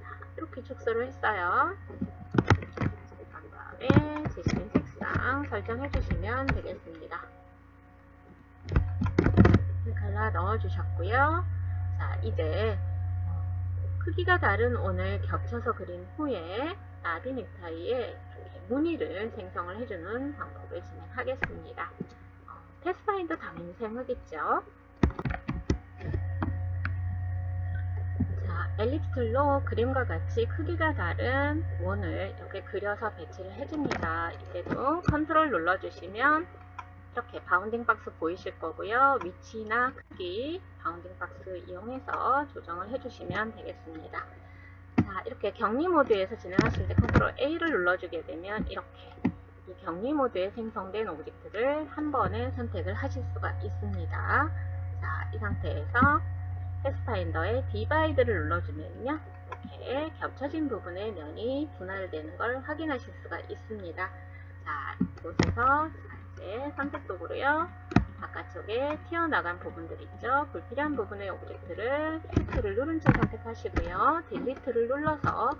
자, 이렇게 축소를 했어요. 그 다음에 제시된 색상 설정해 주시면 되겠습니다. 컬러 넣어주셨고요. 자, 이제 크기가 다른 원을 겹쳐서 그린 후에 나비 넥타이에 무늬를 생성을 해주는 방법을 진행하겠습니다. 패스파인더 당연히 사용하겠죠. 자, 엘립스 툴로 그림과 같이 크기가 다른 원을 이렇게 그려서 배치를 해줍니다. 이때도 컨트롤 눌러주시면 이렇게 바운딩 박스 보이실 거고요. 위치나 크기 바운딩 박스 이용해서 조정을 해주시면 되겠습니다. 자, 이렇게 격리 모드에서 진행하실 때 컨트롤 A를 눌러주게 되면 이렇게 이 격리 모드에 생성된 오브젝트를 한 번에 선택을 하실 수가 있습니다. 자, 이 상태에서 패스파인더에 디바이드를 눌러주면요, 이렇게 겹쳐진 부분의 면이 분할되는 걸 확인하실 수가 있습니다. 자, 이곳에서 이제 선택 도구로요, 바깥쪽에 튀어나간 부분들 있죠. 불필요한 부분의 오브젝트를 Shift를 누른 채 선택하시고요. 딜리트를 눌러서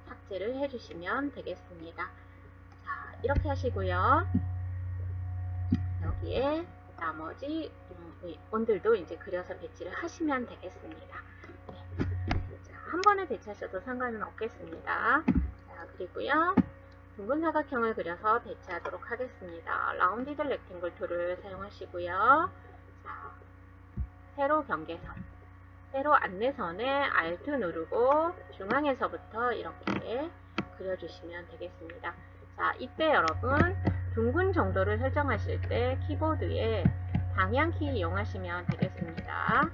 삭제를 해주시면 되겠습니다. 자, 이렇게 하시고요. 여기에 나머지 원들도 이제 그려서 배치를 하시면 되겠습니다. 네. 자, 한 번에 배치하셔도 상관은 없겠습니다. 자, 그리고요, 둥근 사각형을 그려서 배치하도록 하겠습니다. 라운디드 렉탱글 툴을 사용하시고요. 자, 세로 경계선, 세로 안내선에 Alt 누르고 중앙에서부터 이렇게 그려주시면 되겠습니다. 자, 이때 여러분 둥근 정도를 설정하실 때 키보드에 방향키 이용하시면 되겠습니다. 네.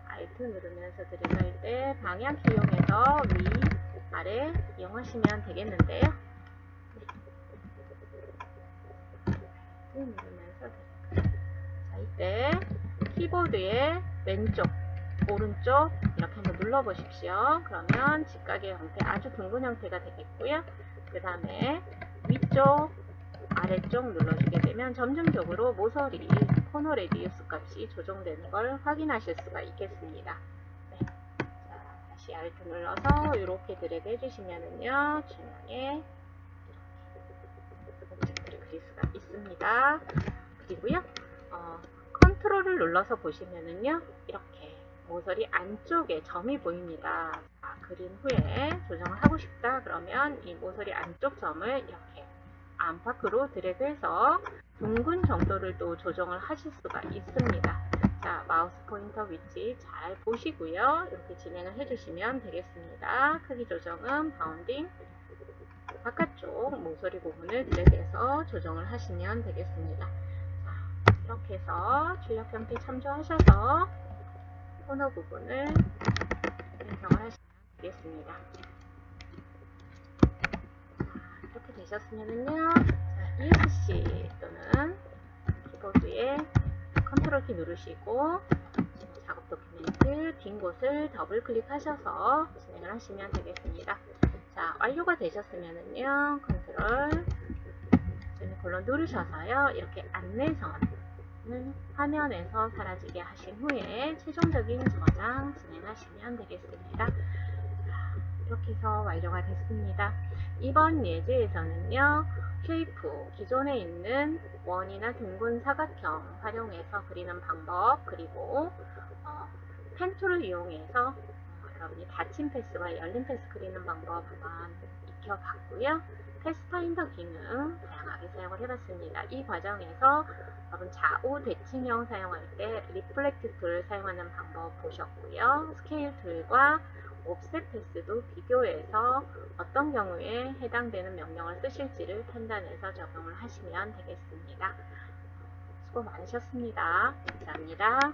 자, Alt 누르면서 드래그할 때 방향키 이용해서 위, 아래 이용하시면 되겠는데요. 네. 누르면서 드래그. 자, 이때 키보드의 왼쪽, 오른쪽 이렇게 한번 눌러 보십시오. 그러면 직각의 형태, 아주 둥근 형태가 되겠고요. 그 다음에 위쪽, 아래쪽 눌러주게 되면 점진적으로 모서리 코너 레디우스 값이 조정되는 걸 확인하실 수가 있겠습니다. 네. 자, 다시 Alt 눌러서 이렇게 드래그 해주시면은요, 중앙에 이렇게 오브젝트를 그릴 수가 있습니다. 그리고요, 컨트롤을 눌러서 보시면은요, 이렇게 모서리 안쪽에 점이 보입니다. 자, 그린 후에 조정을 하고 싶다 그러면 이 모서리 안쪽 점을 이렇게 안팎으로 드래그해서 둥근 정도를 또 조정을 하실 수가 있습니다. 자, 마우스 포인터 위치 잘 보시고요, 이렇게 진행을 해주시면 되겠습니다. 크기 조정은 바운딩 바깥쪽 모서리 부분을 드래그해서 조정을 하시면 되겠습니다. 자, 이렇게 해서 출력 형태 참조하셔서 코너 부분을 생성을 하시면 되겠습니다. 이렇게 되셨으면은요, 자, ESC 또는 키보드에 컨트롤 키 누르시고 작업 도큐멘트 빈 곳을 더블 클릭하셔서 진행을 하시면 되겠습니다. 자, 완료가 되셨으면은요, 컨트롤 세미콜론 누르셔서요, 이렇게 안내선을 화면에서 사라지게 하신 후에 최종적인 저장 진행하시면 되겠습니다. 이렇게 해서 완료가 됐습니다. 이번 예제에서는요, 쉐이프, 기존에 있는 원이나 둥근 사각형 활용해서 그리는 방법, 그리고 펜 툴을 이용해서 여러분이 닫힌 패스와 열린 패스 그리는 방법 한번 익혀봤고요. 패스파인더 기능 다양하게 사용을 해봤습니다. 이 과정에서 여러분 좌우 대칭형 사용할 때 리플렉트 툴을 사용하는 방법 보셨고요. 스케일 툴과 옵셋 패스도 비교해서 어떤 경우에 해당되는 명령을 쓰실지를 판단해서 적용을 하시면 되겠습니다. 수고 많으셨습니다. 감사합니다.